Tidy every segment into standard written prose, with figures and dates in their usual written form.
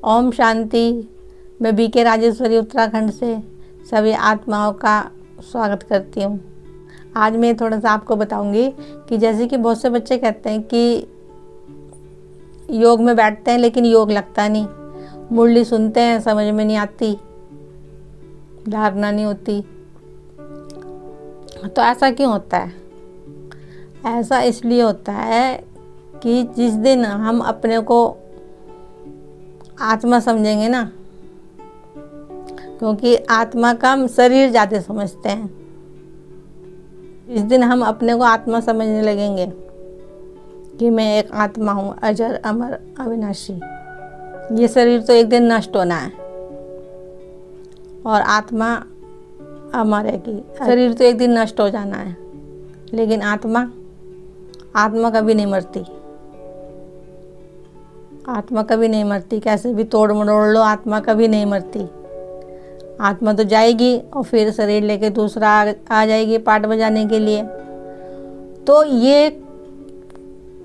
ओम शांति। मैं बीके राजेश्वरी उत्तराखंड से सभी आत्माओं का स्वागत करती हूँ। आज मैं थोड़ा सा आपको बताऊंगी कि जैसे कि बहुत से बच्चे कहते हैं कि योग में बैठते हैं लेकिन योग लगता नहीं, मुरली सुनते हैं समझ में नहीं आती, धारणा नहीं होती। तो ऐसा क्यों होता है? ऐसा इसलिए होता है कि जिस दिन हम अपने को आत्मा समझेंगे ना, क्योंकि आत्मा का हम शरीर ज़्यादा समझते हैं, जिस दिन हम अपने को आत्मा समझने लगेंगे कि मैं एक आत्मा हूँ, अजर अमर अविनाशी, ये शरीर तो एक दिन नष्ट होना है और आत्मा अमर है कि शरीर तो एक दिन नष्ट हो जाना है, लेकिन आत्मा कभी नहीं मरती। आत्मा कभी नहीं मरती, कैसे भी तोड़ मरोड़ लो, आत्मा कभी नहीं मरती। आत्मा तो जाएगी और फिर शरीर लेके दूसरा आ जाएगी पाठ बजाने के लिए। तो ये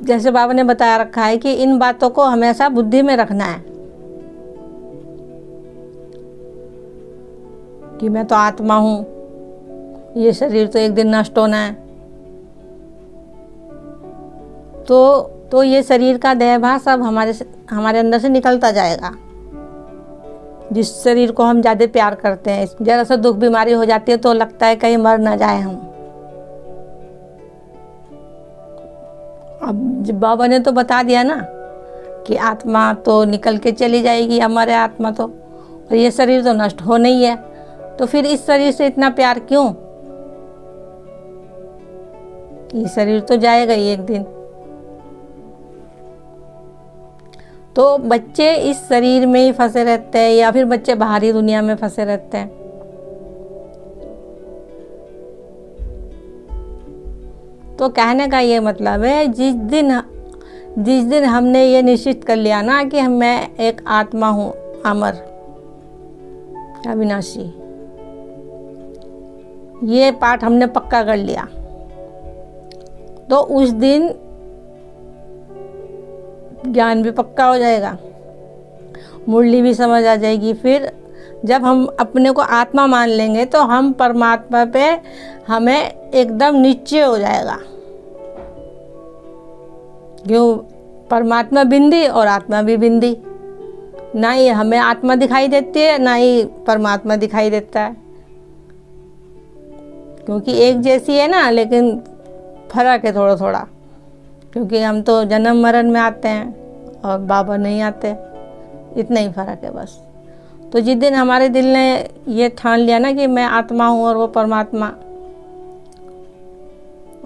जैसे बाबा ने बताया रखा है कि इन बातों को हमेशा बुद्धि में रखना है कि मैं तो आत्मा हूँ, ये शरीर तो एक दिन नष्ट होना है। तो ये शरीर का देहभास अब हमारे अंदर से निकलता जाएगा। जिस शरीर को हम ज़्यादा प्यार करते हैं, जरा सा दुख बीमारी हो जाती है तो लगता है कहीं मर ना जाए हम। अब जब बाबा ने तो बता दिया ना कि आत्मा तो निकल के चली जाएगी, हमारे आत्मा तो, और ये शरीर तो नष्ट हो नहीं है, तो फिर इस शरीर से इतना प्यार क्यों? ये शरीर तो जाएगा ही एक दिन। तो बच्चे इस शरीर में ही फंसे रहते हैं या फिर बच्चे बाहरी दुनिया में फंसे रहते हैं। तो कहने का ये मतलब है, जिस दिन हमने ये निश्चित कर लिया ना कि मैं एक आत्मा हूँ, अमर अविनाशी, ये पाठ हमने पक्का कर लिया, तो उस दिन ज्ञान भी पक्का हो जाएगा, मुरली भी समझ आ जाएगी। फिर जब हम अपने को आत्मा मान लेंगे तो हम परमात्मा पे हमें एकदम निश्चय हो जाएगा। क्यों? परमात्मा बिंदी और आत्मा भी बिंदी, ना ही हमें आत्मा दिखाई देती है ना ही परमात्मा दिखाई देता है, क्योंकि एक जैसी है ना, लेकिन फर्क है थोड़ा थोड़ा, क्योंकि हम तो जन्म मरण में आते हैं और बाबा नहीं आते, इतना ही फर्क है बस। तो जिस दिन हमारे दिल ने ये ठान लिया ना कि मैं आत्मा हूँ और वो परमात्मा,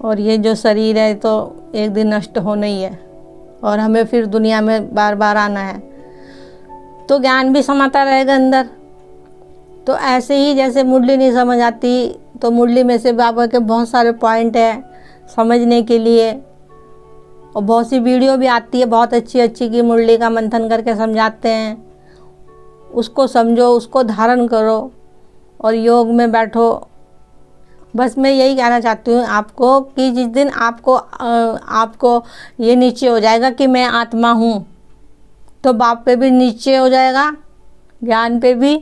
और ये जो शरीर है तो एक दिन नष्ट होना ही है और हमें फिर दुनिया में बार बार आना है, तो ज्ञान भी समाता रहेगा अंदर। तो ऐसे ही जैसे मुरली नहीं समझ आती, तो मुरली में से बाबा के बहुत सारे पॉइंट हैं समझने के लिए, और बहुत सी वीडियो भी आती है बहुत अच्छी अच्छी कि मुरली का मंथन करके समझाते हैं। उसको समझो, उसको धारण करो और योग में बैठो। बस मैं यही कहना चाहती हूँ आपको कि जिस दिन आपको ये निश्चय हो जाएगा कि मैं आत्मा हूँ, तो बाप पे भी निश्चय हो जाएगा, ज्ञान पे भी।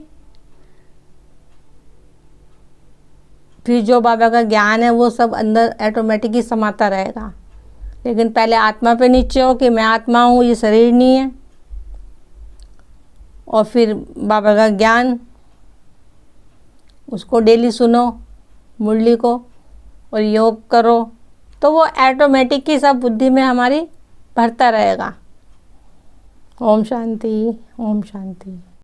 फिर जो बाबा का ज्ञान है वो सब अंदर ऑटोमेटिक ही समाता रहेगा। लेकिन पहले आत्मा पे निश्चय हो कि मैं आत्मा हूँ, ये शरीर नहीं है, और फिर बाबा का ज्ञान, उसको डेली सुनो मुरली को और योग करो, तो वो ऑटोमेटिक ही सब बुद्धि में हमारी भरता रहेगा। ओम शांति, ओम शांति।